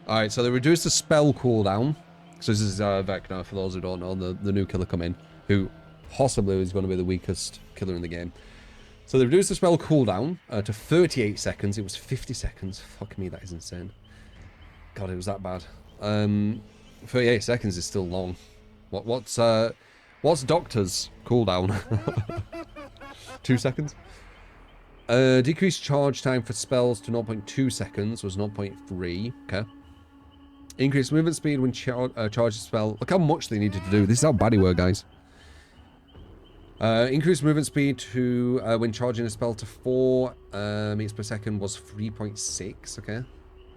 Alright, so they reduced the spell cooldown. So this is Vecna, for those who don't know, the new killer come in, who possibly is going to be the weakest killer in the game. So they reduced the spell cooldown to 38 seconds. It was 50 seconds. Fuck me, that is insane. God, it was that bad. 38 seconds is still long. What's Doctor's cooldown? 2 seconds? Decreased charge time for spells to 0.2 seconds was 0.3. Okay. Increased movement speed when charge a spell. Look how much they needed to do. This is how bad he were, guys. Increased movement speed to when charging a spell to 4 meters per second was 3.6. Okay.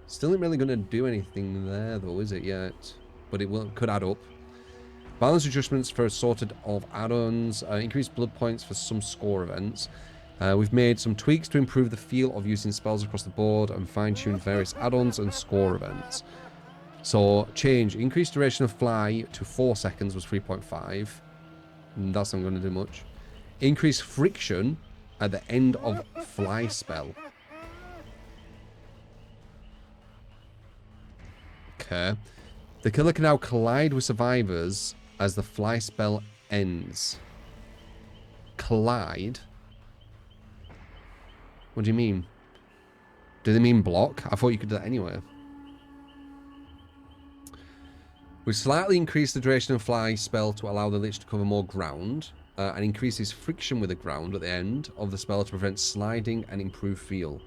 Still isn't really going to do anything there, though, is it yet? But it could add up. Balance adjustments for assorted of add-ons. Increased blood points for some score events. We've made some tweaks to improve the feel of using spells across the board and fine-tuned various add-ons and score events. So, change. Increased duration of fly to 4 seconds was 3.5. That's not going to do much. Increased friction at the end of fly spell. Okay. The killer can now collide with survivors as the fly spell ends. Collide? What do you mean? Do they mean block? I thought you could do that anyway. We slightly increased the duration of fly spell to allow the lich to cover more ground, and increases friction with the ground at the end of the spell to prevent sliding and improve feel.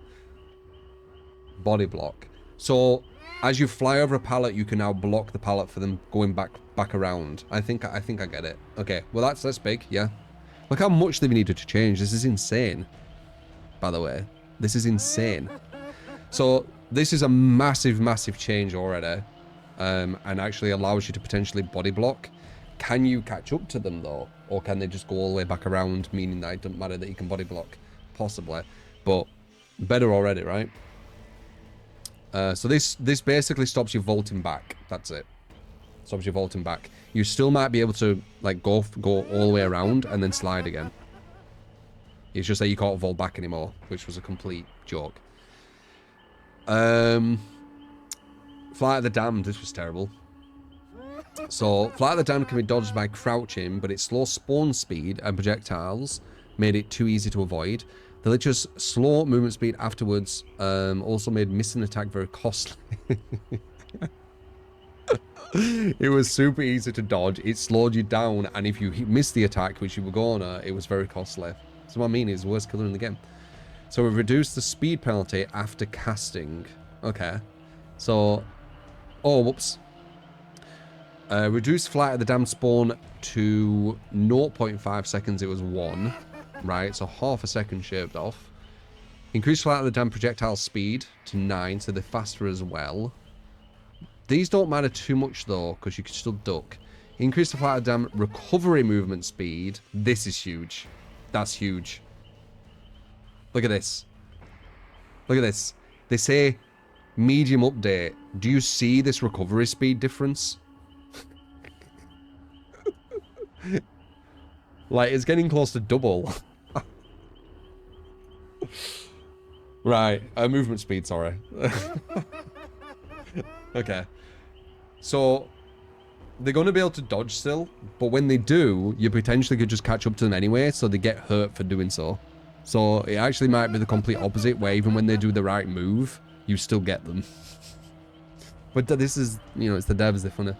Body block. So, as you fly over a pallet, you can now block the pallet for them going back around. I think I get it. Okay, well that's big, yeah. Look how much they've needed to change. This is insane. By the way, this is insane. So this is a massive, massive change already, and actually allows you to potentially body block. Can you catch up to them though, or can they just go all the way back around, meaning that it doesn't matter that you can body block? Possibly, but better already, right? So this basically stops you vaulting back. That's it. Stops you vaulting back. You still might be able to like go all the way around and then slide again. It's just that you can't vault back anymore, which was a complete joke. Flight of the Damned. This was terrible. So Flight of the Damned can be dodged by crouching, but its slow spawn speed and projectiles made it too easy to avoid. The Lich's slow movement speed afterwards also made missing an attack very costly. It was super easy to dodge. It slowed you down, and if you missed the attack, which you were gonna, it was very costly. So what I mean is the worst killer in the game. So we've reduced the speed penalty after casting. Okay. So, oh, whoops. Reduced Flight of the Damned spawn to 0.5 seconds. It was 1. Right, so half a second shaved off. Increased Flight of the Damned projectile speed to 9, so they're faster as well. These don't matter too much though, because you can still duck. Increase the Flight of the Damned recovery movement speed. This is huge. That's huge. Look at this. Look at this. They say medium update. Do you see this recovery speed difference? Like, it's getting close to double. Right, movement speed, sorry. Okay. So, they're going to be able to dodge still, but when they do, you potentially could just catch up to them anyway, so they get hurt for doing so. So, it actually might be the complete opposite, where even when they do the right move, you still get them. But this is, you know, it's the devs, they're funny.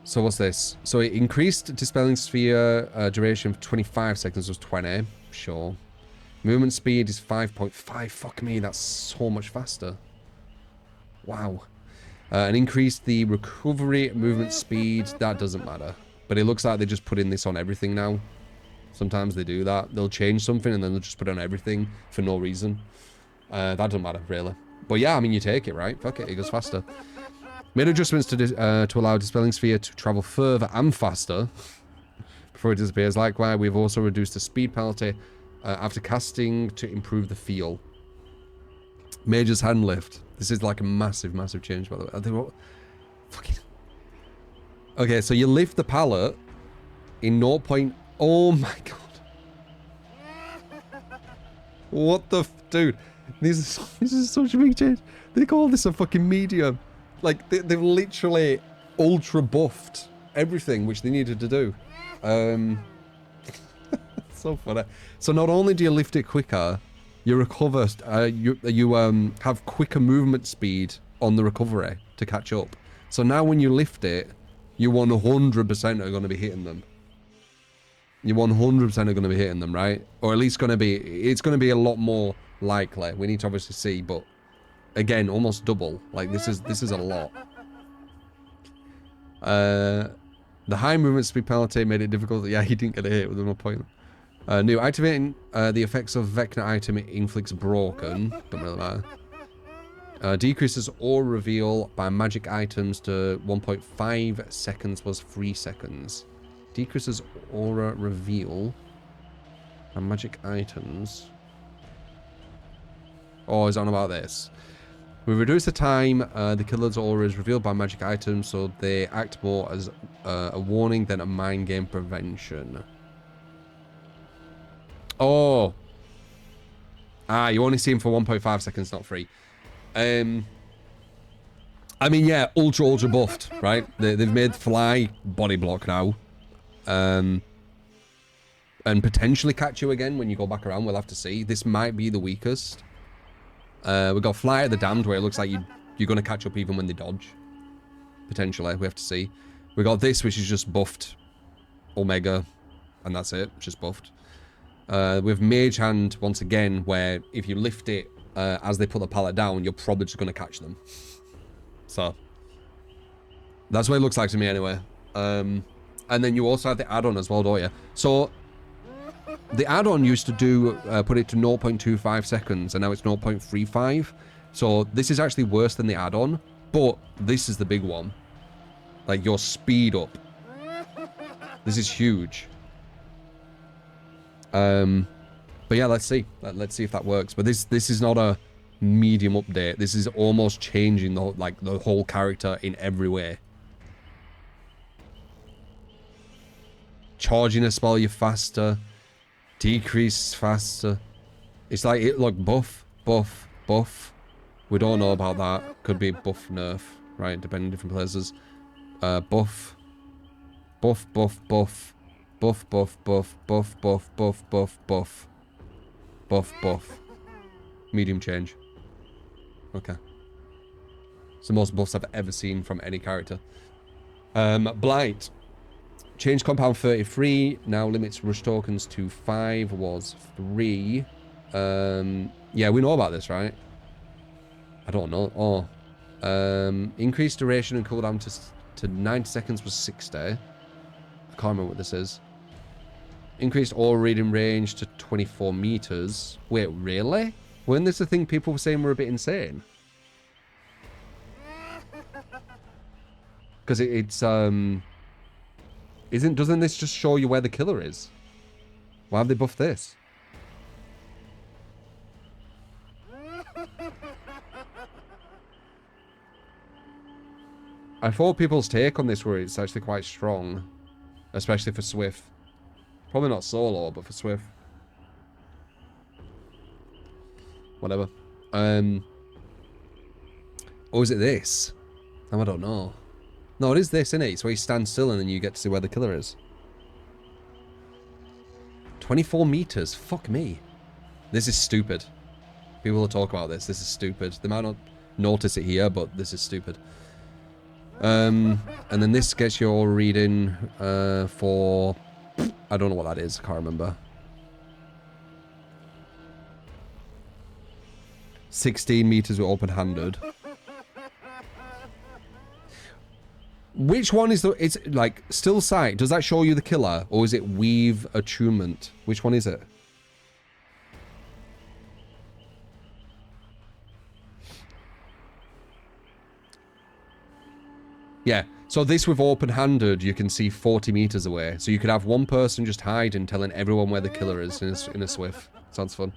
So what's this? So it increased Dispelling Sphere duration of 25 seconds was 20. Sure. Movement speed is 5.5. Fuck me, that's so much faster. Wow. And increased the recovery movement speed. That doesn't matter. But it looks like they're just putting this on everything now. Sometimes they do that. They'll change something and then they'll just put it on everything for no reason. That doesn't matter, really. But yeah, I mean, you take it, right? Fuck it, it goes faster. Made adjustments to allow Dispelling Sphere to travel further and faster before it disappears. Likewise, we've also reduced the speed penalty after casting to improve the feel. Mage's Hand Lift. This is like a massive, massive change, by the way. I think what? Fucking. Okay, so you lift the pallet in 0. Oh my god. What the dude? This is such a big change. They call this a fucking medium. Like they've literally ultra buffed everything which they needed to do. So funny. So not only do you lift it quicker, you recover. You have quicker movement speed on the recovery to catch up. So now when you lift it, you 100% are going to be hitting them. You 100% are going to be hitting them, right? Or at least it's going to be a lot more likely. We need to obviously see, but again, almost double. Like this is a lot. The high movement speed penalty made it difficult. Yeah, he didn't get a hit with no point. New activating the effects of Vecna item inflicts broken. Don't really matter. Decreases aura reveal by magic items to 1.5 seconds was 3 seconds. Decreases aura reveal by magic items. Oh, is on about this. We reduce the time the killer's aura is revealed by magic items, so they act more as a warning than a mind game prevention. Oh. Ah, you only see him for 1.5 seconds, not 3. I mean, yeah, ultra buffed, right? They've made Fly body block now. And potentially catch you again when you go back around. We'll have to see. This might be the weakest. We got Fly at the Damned, where it looks like you're going to catch up even when they dodge. Potentially, we have to see. We got this, which is just buffed Omega, and that's it. It's just buffed. With Mage Hand, once again, where if you lift it as they put the pallet down, you're probably just going to catch them. So, that's what it looks like to me anyway. And then you also have the add-on as well, don't you? So, the add-on used to do, put it to 0.25 seconds, and now it's 0.35. So, this is actually worse than the add-on, but this is the big one. Like, your speed up. This is huge. But yeah, let's see. Let's see if that works. But this is not a medium update. This is almost changing the whole character in every way. Charging a spell, you're faster. Decrease faster. It's like it look buff. We don't know about that. Could be buff nerf, right? Depending on different places. Buff. Buff. Medium change. Okay. It's the most buffs I've ever seen from any character. Blight. Change compound 33. Now limits rush tokens to 5 was 3. Yeah, we know about this, right? I don't know. Oh. Increased duration and cooldown to 90 seconds was 60. I can't remember what this is. Increased aura reading range to 24 meters. Wait, really? Weren't this the thing people were saying were a bit insane? Because doesn't this just show you where the killer is? Why have they buffed this? I thought people's take on this were it's actually quite strong. Especially for Swift. Probably not solo, but for Swift. Whatever. Or is it this? I don't know. No, it is this, isn't it? It's where you stand still and then you get to see where the killer is. 24 meters. Fuck me. This is stupid. People will talk about this. This is stupid. They might not notice it here, but this is stupid. And then this gets your reading for... I don't know what that is. I can't remember. 16 meters with open-handed. Which one is the... It's like still sight. Does that show you the killer? Or is it weave attunement? Which one is it? Yeah. So this with open-handed, you can see 40 meters away. So you could have one person just hiding, telling everyone where the killer is in a Swift. Sounds fun.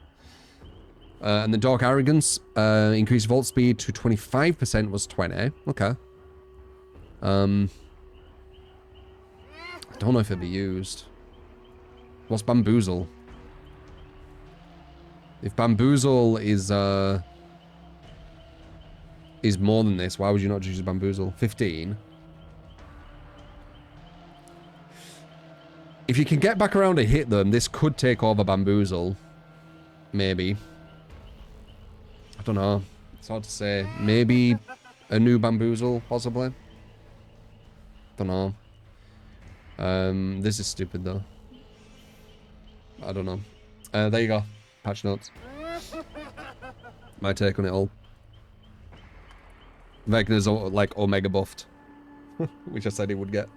And the Dark Arrogance, increased vault speed to 25% was 20. Okay. I don't know if it'd be used. What's Bamboozle? If Bamboozle is more than this, why would you not choose Bamboozle? 15. If you can get back around to hit them, this could take over Bamboozle. Maybe. I don't know. It's hard to say. Maybe a new Bamboozle, possibly. Don't know. This is stupid, though. I don't know. There you go. Patch notes. My take on it all. Vecna's like Omega buffed. Which I said he would get.